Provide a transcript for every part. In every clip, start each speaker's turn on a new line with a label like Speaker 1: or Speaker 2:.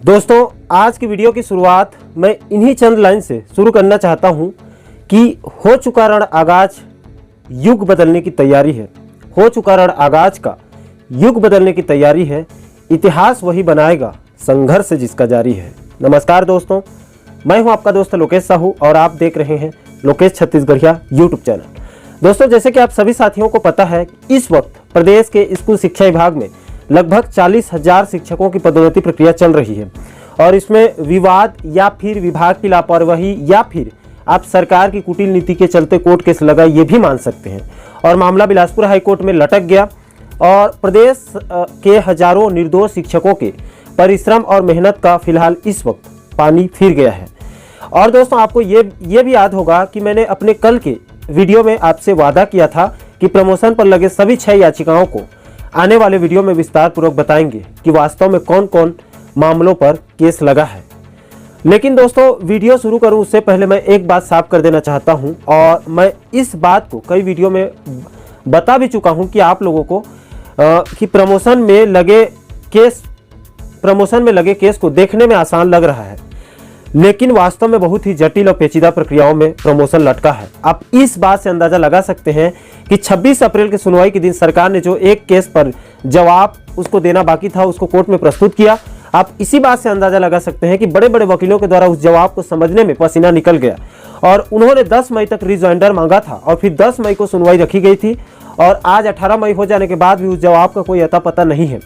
Speaker 1: दोस्तों, आज की वीडियो की शुरुआत मैं इन्हीं चंद लाइन से शुरू करना चाहता हूं कि हो चुका रण आगाज, युग बदलने की तैयारी है। हो चुका रण आगाज का युग बदलने की तैयारी है। इतिहास वही बनाएगा, संघर्ष जिसका जारी है। नमस्कार दोस्तों, मैं हूं आपका दोस्त लोकेश साहू और आप देख रहे हैं लोकेश छत्तीसगढ़िया यूट्यूब चैनल। दोस्तों, जैसे कि आप सभी साथियों को पता है, इस वक्त प्रदेश के स्कूल शिक्षा विभाग में लगभग 40,000 शिक्षकों की पदोन्नति प्रक्रिया चल रही है और इसमें विवाद या फिर विभाग की लापरवाही या फिर आप सरकार की कुटिल नीति के चलते कोर्ट केस लगा, ये भी मान सकते हैं। और मामला बिलासपुर हाईकोर्ट में लटक गया और प्रदेश के हजारों निर्दोष शिक्षकों के परिश्रम और मेहनत का फिलहाल इस वक्त पानी फिर गया है। और दोस्तों, आपको ये भी याद होगा कि मैंने अपने कल के वीडियो में आपसे वादा किया था कि प्रमोशन पर लगे सभी 6 याचिकाओं को आने वाले वीडियो में विस्तार पूर्वक बताएंगे कि वास्तव में कौन कौन मामलों पर केस लगा है। लेकिन दोस्तों, वीडियो शुरू करूं उससे पहले मैं एक बात साफ कर देना चाहता हूं और मैं इस बात को कई वीडियो में बता भी चुका हूं कि आप लोगों को कि प्रमोशन में लगे केस को देखने में आसान लग रहा है, लेकिन वास्तव में बहुत ही जटिल और पेचीदा प्रक्रियाओं में प्रमोशन लटका है। आप इस बात से अंदाजा लगा सकते हैं कि 26 अप्रैल की सुनवाई के दिन सरकार ने जो एक केस पर जवाब उसको देना बाकी था, उसको कोर्ट में प्रस्तुत किया। आप इसी बात से अंदाजा लगा सकते हैं कि बड़े बड़े वकीलों के द्वारा उस जवाब को समझने में पसीना निकल गया और उन्होंने 10 मई तक रिजॉइंडर मांगा था और फिर 10 मई को सुनवाई रखी गई थी और आज 18 मई हो जाने के बाद भी उस जवाब का कोई अता पता नहीं है।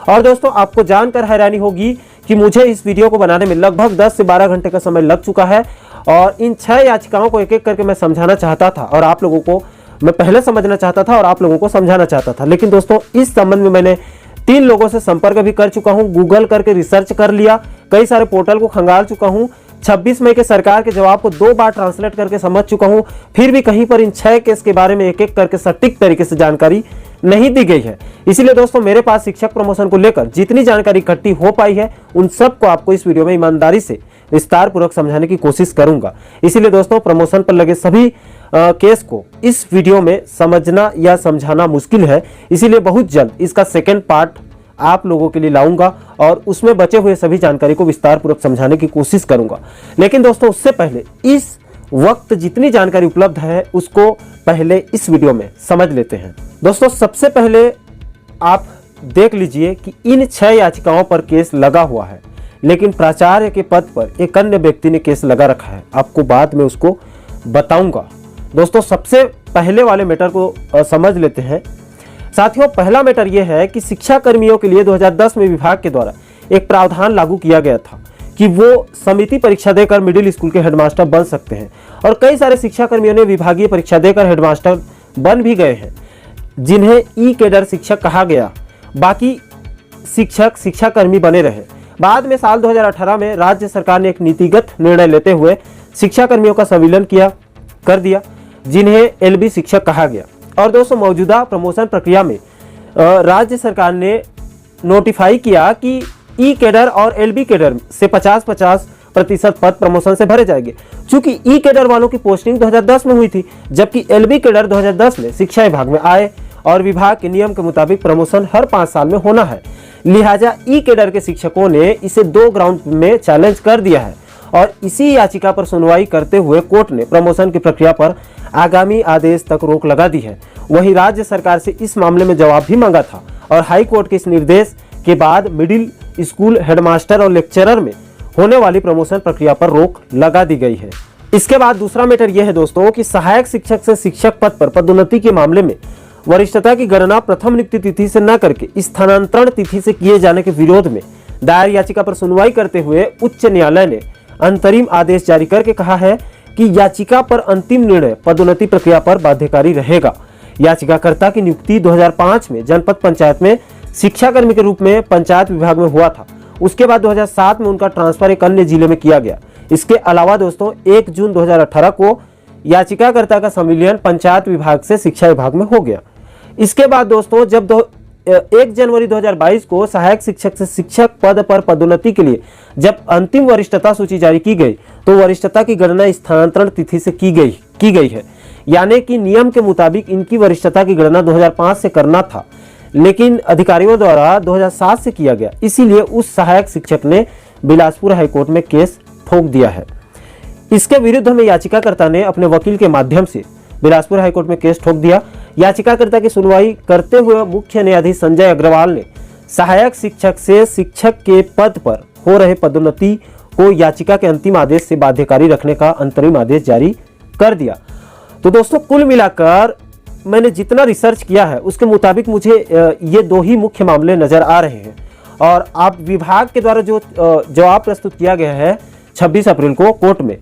Speaker 1: और दोस्तों, आपको जानकर हैरानी होगी कि मुझे इस वीडियो को बनाने में लगभग 10 से 12 घंटे का समय लग चुका है और इन 6 याचिकाओं को एक एक करके मैं समझाना चाहता था और आप लोगों को मैं पहले समझना चाहता था और आप लोगों को समझाना चाहता था। लेकिन दोस्तों, इस संबंध में मैंने 3 लोगों से संपर्क भी कर चुका हूं, गूगल करके रिसर्च कर लिया, कई सारे पोर्टल को खंगाल चुका हूं, 26 मई के सरकार के जवाब को 2 बार ट्रांसलेट करके समझ चुका हूं, फिर भी कहीं पर इन 6 केस के बारे में एक एक करके सटीक तरीके से जानकारी नहीं दी गई है। इसीलिए दोस्तों, मेरे पास शिक्षक प्रमोशन को लेकर जितनी जानकारी इकट्ठी हो पाई है उन सबको आपको इस वीडियो में ईमानदारी से विस्तार पूर्वक समझाने की कोशिश करूंगा। इसीलिए दोस्तों, प्रमोशन पर लगे सभी केस को इस वीडियो में समझना या समझाना मुश्किल है, इसीलिए बहुत जल्द इसका सेकेंड पार्ट आप लोगों के लिए लाऊंगा और उसमें बचे हुए सभी जानकारी को विस्तार पूर्वक समझाने की कोशिश करूंगा। लेकिन दोस्तों, उससे पहले इस वक्त जितनी जानकारी उपलब्ध है उसको पहले इस वीडियो में समझ लेते हैं। दोस्तों, सबसे पहले आप देख लीजिए कि इन 6 याचिकाओं पर केस लगा हुआ है, लेकिन प्राचार्य के पद पर एक अन्य व्यक्ति ने केस लगा रखा है। आपको बाद में उसको बताऊंगा। दोस्तों, सबसे पहले वाले मैटर को समझ लेते हैं। साथियों, पहला मैटर यह है कि शिक्षा कर्मियों के लिए 2010 में विभाग के द्वारा एक प्रावधान लागू किया गया था कि वो समिति परीक्षा देकर मिडिल स्कूल के हेडमास्टर बन सकते हैं और कई सारे शिक्षा कर्मियों ने विभागीय परीक्षा देकर हेडमास्टर बन भी गए हैं, जिन्हें ई कैडर शिक्षक कहा गया। बाकी शिक्षक शिक्षा कर्मी बने रहे। बाद में साल 2018 में राज्य सरकार ने एक नीतिगत निर्णय लेते हुए शिक्षा कर्मियों का संविलियन कर दिया, जिन्हें एलबी शिक्षक कहा गया। और दोस्तों, मौजूदा प्रमोशन प्रक्रिया में राज्य सरकार ने नोटिफाई किया कि ई कैडर और एलबी कैडर से 50-50% पद प्रमोशन से भरे जाएंगे। चूंकि ई कैडर वालों की पोस्टिंग 2010 में हुई थी, जबकि एलबी कैडर 2010 में शिक्षा विभाग में आए और विभाग के नियम के मुताबिक प्रमोशन हर 5 साल में होना है। लिहाजा ई कैडर के शिक्षकों ने इसे 2 ग्राउंड में चैलेंज कर दिया है और इसी याचिका पर सुनवाई करते हुए कोर्ट ने प्रमोशन की प्रक्रिया पर आगामी आदेश तक रोक लगा दी है। वहीं राज्य सरकार से इस मामले में जवाब भी मांगा था और हाई कोर्ट के इस निर्देश के बाद मिडिल स्कूल हेडमास्टर और लेक्चरर में होने वाली प्रमोशन प्रक्रिया पर रोक लगा दी गई है। इसके बाद दूसरा मैटर यह है दोस्तों कि सहायक शिक्षक से शिक्षक पद पर पदोन्नति के मामले में वरिष्ठता की गणना प्रथम नियुक्ति तिथि से न करके स्थानांतरण तिथि से किए जाने के विरोध में दायर याचिका पर सुनवाई करते हुए उच्च न्यायालय ने अंतरिम आदेश जारी करके कहा है कि याचिका पर अंतिम निर्णय पदोन्नति प्रक्रिया पर बाध्यकारी रहेगा। याचिकाकर्ता की नियुक्ति 2005 में जनपद पंचायत में शिक्षाकर्मी के रूप में पंचायत विभाग में हुआ था। उसके बाद 2007 में उनका ट्रांसफर एक अन्य जिले में किया गया। इसके अलावा दोस्तों, 1 जून 2018 को याचिकाकर्ता का संविलियन पंचायत विभाग से शिक्षा विभाग में हो गया। इसके बाद दोस्तों, जब 1 जनवरी 2022 को सहायक शिक्षक से शिक्षक पद पर पदोन्नति के लिए जब अंतिम वरिष्ठता सूची जारी की गई, तो वरिष्ठता की गणना स्थानांतरण तिथि से की गई है। यानी कि नियम के मुताबिक इनकी वरिष्ठता की गणना 2005 से करना था, लेकिन अधिकारियों द्वारा 2007 से किया गया, इसीलिए उस सहायक शिक्षक ने बिलासपुर हाईकोर्ट में केस ठोक दिया है। इसके विरुद्ध में याचिकाकर्ता ने अपने वकील के माध्यम से बिलासपुर हाईकोर्ट में केस ठोक दिया। याचिकाकर्ता की सुनवाई करते हुए मुख्य न्यायाधीश संजय अग्रवाल ने सहायक शिक्षक से शिक्षक के पद पर हो रहे पदोन्नति को याचिका के अंतिम आदेश से बाध्यकारी रखने का अंतरिम आदेश जारी कर दिया। तो दोस्तों, कुल मिलाकर मैंने जितना रिसर्च किया है उसके मुताबिक मुझे ये दो ही मुख्य मामले नजर आ रहे हैं। और आप विभाग के द्वारा जो जवाब प्रस्तुत किया गया है 26 अप्रैल को कोर्ट में,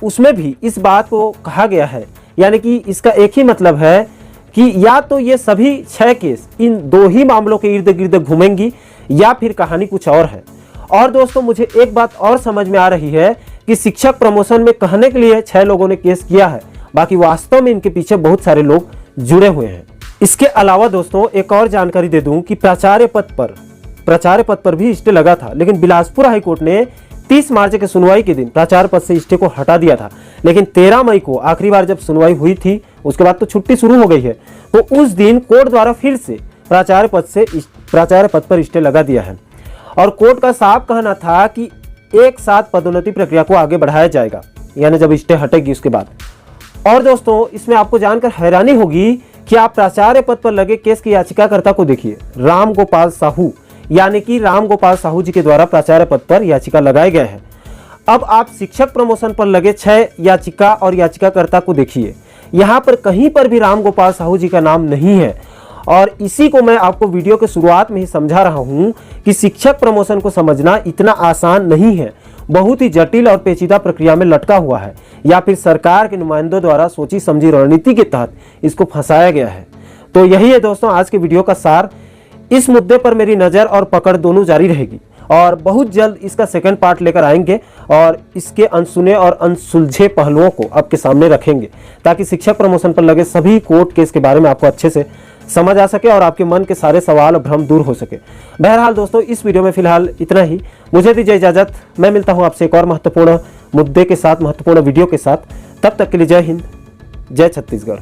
Speaker 1: उसमें भी इस बात को कहा गया है, यानी कि इसका एक ही मतलब है कि या तो ये सभी 6 केस इन दो ही मामलों के इर्द गिर्द घूमेंगी या फिर कहानी कुछ और है। और दोस्तों, मुझे एक बात और समझ में आ रही है कि शिक्षक प्रमोशन में कहने के लिए 6 लोगों ने केस किया है, बाकी वास्तव में इनके पीछे बहुत सारे लोग जुड़े हुए हैं। इसके अलावा दोस्तों, एक और जानकारी दे दूं कि प्राचार्य पद पर भी स्टे लगा था, लेकिन बिलासपुर हाईकोर्ट ने 30 मार्च के सुनवाई के दिन प्राचार्य पद से स्टे को हटा दिया था। लेकिन 13 मई को आखिरी बार जब सुनवाई हुई थी, उसके बाद तो छुट्टी शुरू हो गई है, तो उस दिन कोर्ट द्वारा फिर से प्राचार्य पद पर स्टे लगा दिया है। और कोर्ट का साफ कहना था कि एक साथ पदोन्नति प्रक्रिया को आगे बढ़ाया जाएगा, यानी जब स्टे हटेगी उसके बाद। और दोस्तों, इसमें आपको जानकर हैरानी होगी कि आप प्राचार्य पद पर लगे केस की याचिकाकर्ता को देखिए, राम गोपाल साहू, यानी कि राम गोपाल साहू जी के द्वारा प्राचार्य पद पर याचिका लगाए गए हैं। अब आप शिक्षक प्रमोशन पर लगे 6 याचिका और याचिकाकर्ता को देखिए, यहाँ पर कहीं पर भी राम गोपाल साहू जी का नाम नहीं है। और इसी को मैं आपको वीडियो के शुरुआत में ही समझा रहा हूँ कि शिक्षक प्रमोशन को समझना इतना आसान नहीं है, बहुत ही जटिल और पेचीदा प्रक्रिया में लटका हुआ है, या फिर सरकार के नुमाइंदों द्वारा सोची समझी रणनीति के तहत इसको फंसाया गया है। तो यही है दोस्तों आज के वीडियो का सार। इस मुद्दे पर मेरी नज़र और पकड़ दोनों जारी रहेगी और बहुत जल्द इसका सेकंड पार्ट लेकर आएंगे और इसके अनसुने और अनसुलझे पहलुओं को आपके सामने रखेंगे, ताकि शिक्षक प्रमोशन पर लगे सभी कोर्ट केस के बारे में आपको अच्छे से समझ आ सके और आपके मन के सारे सवाल और भ्रम दूर हो सके। बहरहाल दोस्तों, इस वीडियो में फिलहाल इतना ही। मुझे दीजिए इजाजत। मैं मिलता हूँ आपसे एक और महत्वपूर्ण मुद्दे के साथ, महत्वपूर्ण वीडियो के साथ। तब तक के लिए जय हिंद, जय छत्तीसगढ़।